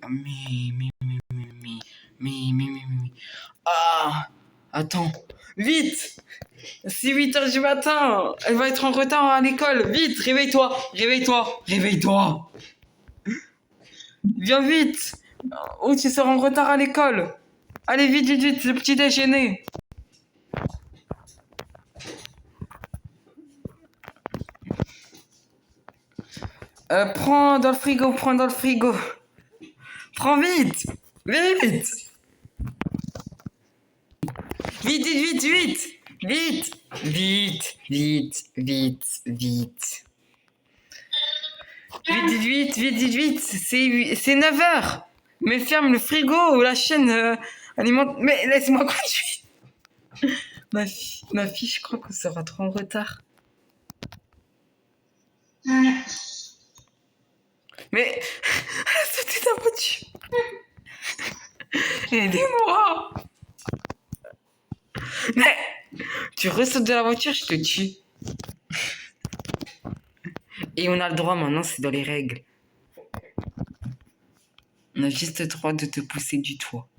Mais. Ah, attends. Vite! C'est 8h du matin. Elle va être en retard à l'école. Vite, réveille-toi. Viens vite. Ou tu seras en retard à l'école. Allez, vite, le petit déjeuner. Prends dans le frigo. Prends vite. Vite. C'est 9h. Mais ferme le frigo ou la chaîne alimente. Mais laisse-moi conduire. Ma fille, je crois qu'on sera trop en retard. Mais c'était ta voiture. Aidez-moi. Mais tu ressautes de la voiture, je te tue. Et on a le droit maintenant, c'est dans les règles. On a juste le droit de te pousser du toit.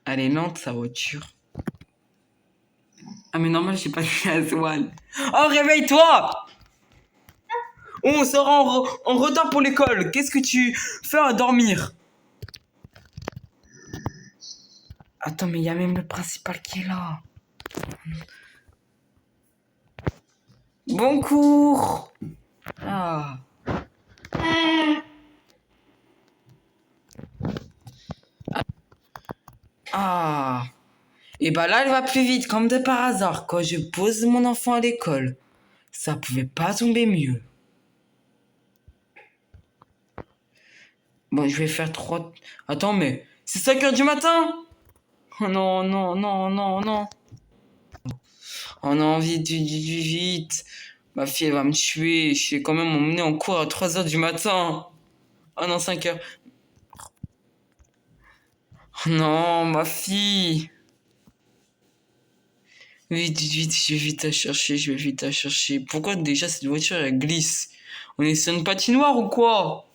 Elle est lente, sa voiture. Ah mais normal, j'ai pas dit à Swan. Oh, réveille-toi! On sera en retard pour l'école. Qu'est-ce que tu fais à dormir? Attends, mais il y a même le principal qui est là. Bon cours. Et bah là, elle va plus vite, comme de par hasard. Quand je pose mon enfant à l'école, ça pouvait pas tomber mieux. Bon, je vais faire 3... Attends, mais c'est 5h du matin? Oh non. Oh non, vite. Ma fille, elle va me tuer. Je vais quand même m'emmener en cours à 3h du matin. Oh non, 5h. Oh non, ma fille. Vite, je vais vite à chercher. Pourquoi déjà cette voiture, elle glisse? On est sur une patinoire ou quoi?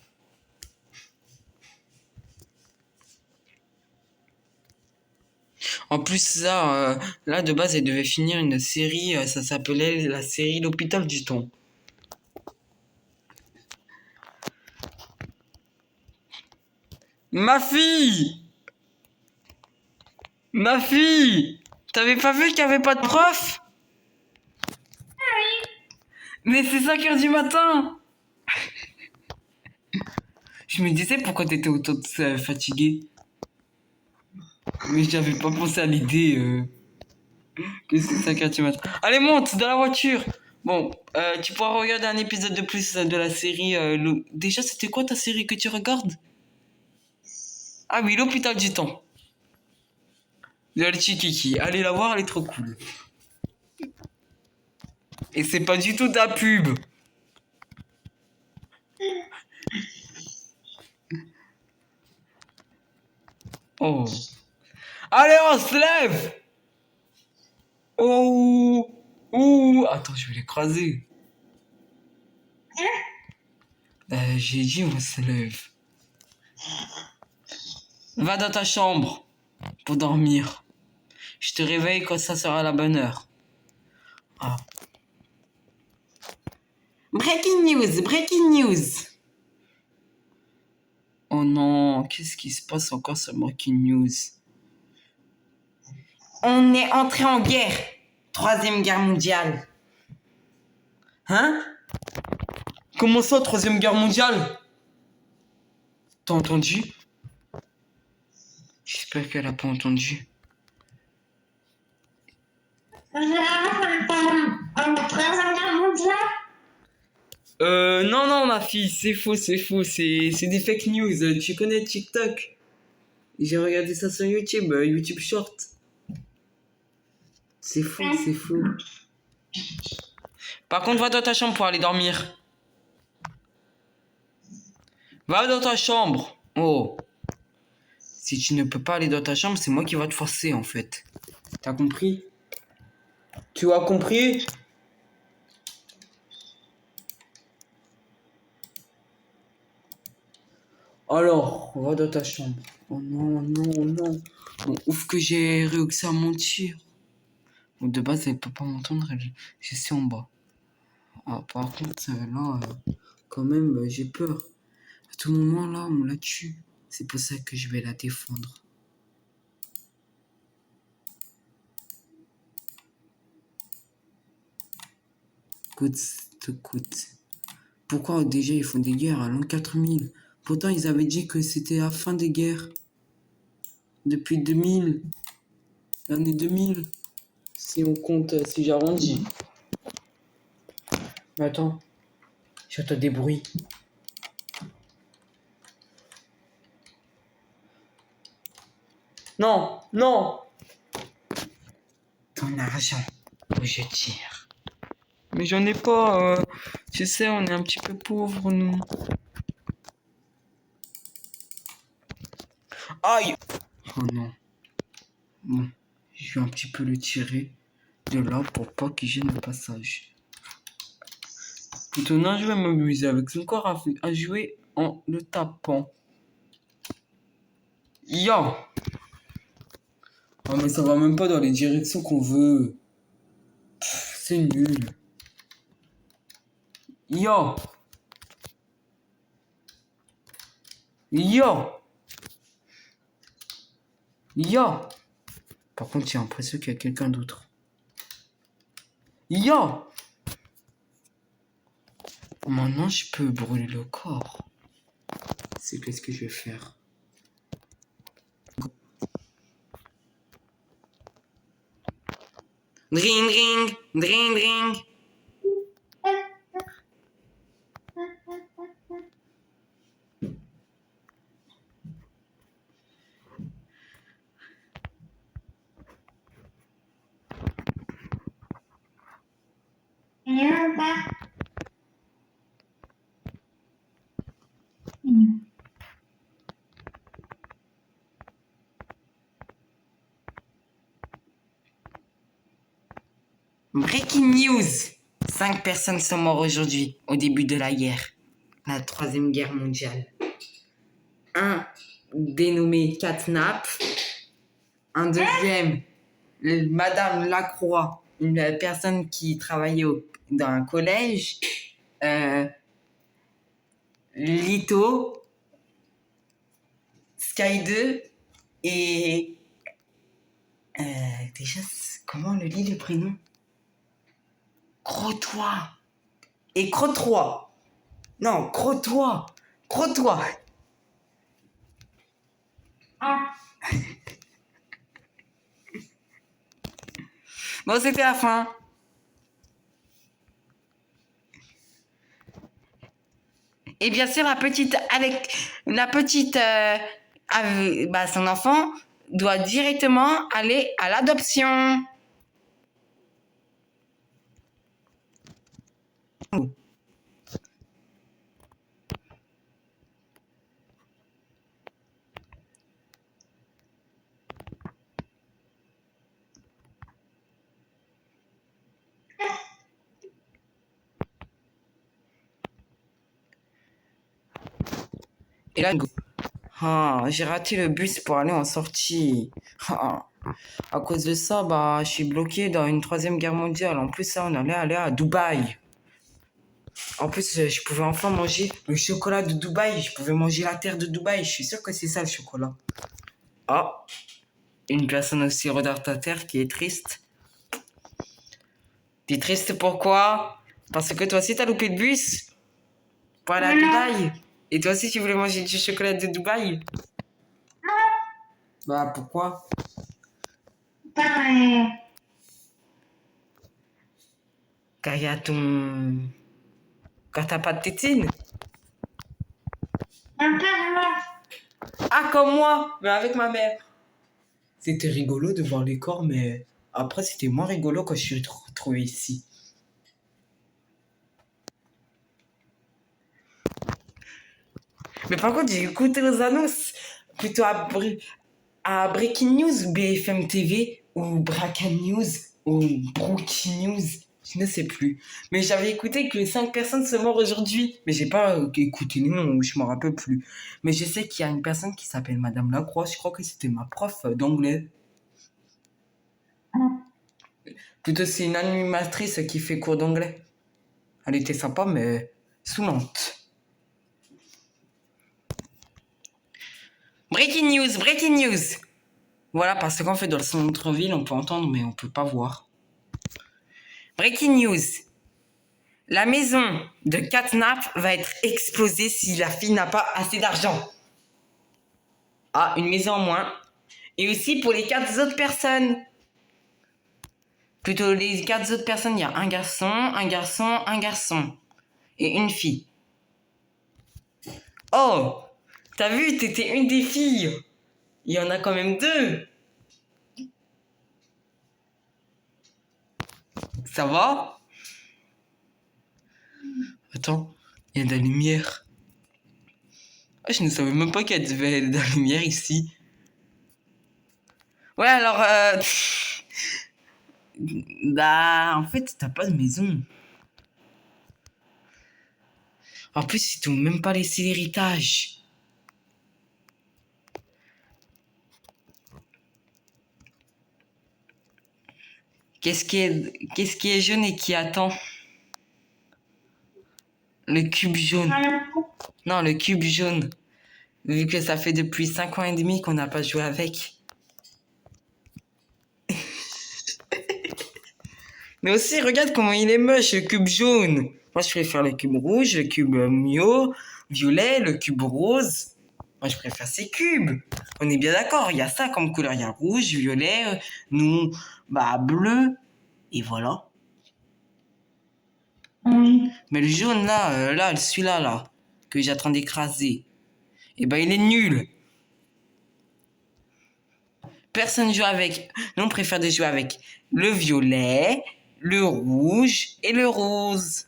En plus, là, de base, elle devait finir une série, ça s'appelait la série L'Hôpital du Thon. Ma fille! T'avais pas vu qu'il y avait pas de prof? Mais c'est 5h du matin! Je me disais pourquoi t'étais autant fatiguée. Mais j'avais pas pensé à l'idée que c'est 5h du matin. Allez, monte dans la voiture! Bon, tu pourras regarder un épisode de plus de la série. Déjà, c'était quoi ta série que tu regardes? Ah oui, L'Hôpital du Temps. De la Kiki. Allez la voir, elle est trop cool. Et c'est pas du tout ta pub. Oh. Allez, on se lève. Oh. Attends, je vais l'écraser. J'ai dit on se lève. Va dans ta chambre pour dormir. Je te réveille quand ça sera la bonne heure. Breaking news. Oh non, qu'est-ce qui se passe encore sur Breaking News? On est entré en guerre. 3e guerre mondiale. Hein? Comment ça, 3e guerre mondiale? T'as entendu? J'espère qu'elle a pas entendu. Non, ma fille, c'est faux. C'est des fake news. Tu connais TikTok? J'ai regardé ça sur YouTube, YouTube Short. C'est faux. Par contre, va dans ta chambre pour aller dormir. Va dans ta chambre. Oh. Si tu ne peux pas aller dans ta chambre, c'est moi qui va te forcer, en fait. T'as compris? Tu as compris? Alors, va dans ta chambre. Oh non, non, non. Bon, ouf que j'ai réussi à mentir. Bon, de base, elle peut pas m'entendre, je suis en bas. Ah, par contre, là, quand même, j'ai peur. À tout moment, là, on la tue. C'est pour ça que je vais la défendre. Coûte, te coûte. Pourquoi déjà ils font des guerres à l'an 4000? Pourtant, ils avaient dit que c'était la fin des guerres. Depuis 2000. L'année 2000. Si on compte, si j'arrondis. Mais attends, j'entends des bruits. Non, non. Ton argent, ou je tire. Mais j'en ai pas, tu sais, on est un petit peu pauvres, nous. Aïe! Oh non. Bon, je vais un petit peu le tirer de là pour pas qu'il gêne le passage. Maintenant, je vais m'amuser avec son corps à jouer en le tapant. Yo! Oh, mais ça va même pas dans les directions qu'on veut. C'est nul. Yo! Yo! Yo! Par contre, j'ai l'impression qu'il y a quelqu'un d'autre. Yo! Maintenant, je peux brûler le corps. C'est qu'est-ce que je vais faire? Dring, dring, dring, dring. Breaking news! 5 personnes sont mortes aujourd'hui, au début de la guerre. La troisième guerre mondiale. Un dénommé Catnap. Un deuxième, Madame Lacroix, une personne qui travaillait dans un collège. Lito, Sky 2 et... déjà, comment on le lit le prénom? Crotois. Et Crotois. Non, Crotois. Crotois. Ah. Bon, c'était la fin. Et bien sûr, la petite, son enfant doit directement aller à l'adoption. Et là, j'ai raté le bus pour aller en sortie. À cause de ça, je suis bloqué dans une troisième guerre mondiale. En plus, ça, on allait aller à Dubaï. En plus, je pouvais enfin manger le chocolat de Dubaï. Je pouvais manger la terre de Dubaï. Je suis sûr que c'est ça le chocolat. Ah, une personne aussi retardataire qui est triste. T'es triste pourquoi? Parce que toi aussi, t'as loupé le bus pour aller à Dubaï. Et toi aussi, tu voulais manger du chocolat de Dubaï? Bah, pourquoi? Car il y a ton... Car t'as pas de tétine? Ah, comme moi, mais avec ma mère. C'était rigolo de voir les corps, mais après, c'était moins rigolo quand je suis retrouvé ici. Mais par contre, j'ai écouté aux annonces, plutôt à Breaking News, BFM TV, ou Bracan News, ou Brookie News. Je ne sais plus. Mais j'avais écouté que 5 personnes se meurent aujourd'hui. Mais j'ai pas écouté les noms, je m'en rappelle plus. Mais je sais qu'il y a une personne qui s'appelle Madame Lacroix. Je crois que c'était ma prof d'anglais. Plutôt, c'est une animatrice qui fait cours d'anglais. Elle était sympa, mais saoulante. Breaking news, breaking news. Voilà, parce qu'en fait, dans le centre-ville, on peut entendre, mais on peut pas voir. Breaking news. La maison de Catnap va être explosée si la fille n'a pas assez d'argent. Ah, une maison en moins. Et aussi pour les 4 autres personnes. Plutôt les 4 autres personnes, il y a un garçon, un garçon, un garçon. Et une fille. Oh, t'as vu, t'étais une des filles. Il y en a quand même 2. Ça va? Attends, il y a de la lumière. Ah, je ne savais même pas qu'il y avait de la lumière ici. Ouais, alors, bah, en fait, t'as pas de maison. En plus, ils t'ont même pas laissé l'héritage. Qu'est-ce qui est jaune et qui attend? Le cube jaune. Non, le cube jaune. Vu que ça fait depuis 5 ans et demi qu'on n'a pas joué avec. Mais aussi, regarde comment il est moche, le cube jaune. Moi, je préfère le cube rouge, le cube mio, violet, le cube rose. Moi, je préfère ces cubes. On est bien d'accord, il y a ça comme couleur. Il y a rouge, violet, nous, bah, bleu. Et voilà. Mais le jaune, là, celui-là, là, que j'attends d'écraser, eh ben, il est nul. Personne joue avec. Nous, on préfère de jouer avec le violet, le rouge et le rose.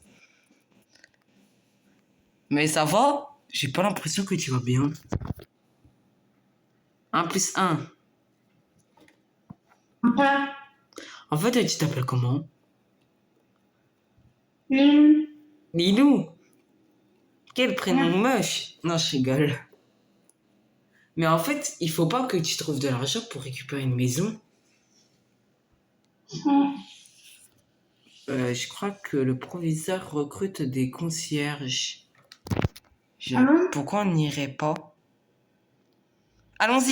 Mais ça va? J'ai pas l'impression que tu vas bien. 1 plus 1. En fait, tu t'appelles comment? Lilou. Quel prénom moche. Non, je rigole. Mais en fait, il faut pas que tu trouves de l'argent pour récupérer une maison. Je crois que le proviseur recrute des concierges. Pourquoi on n'irait pas? Allons-y.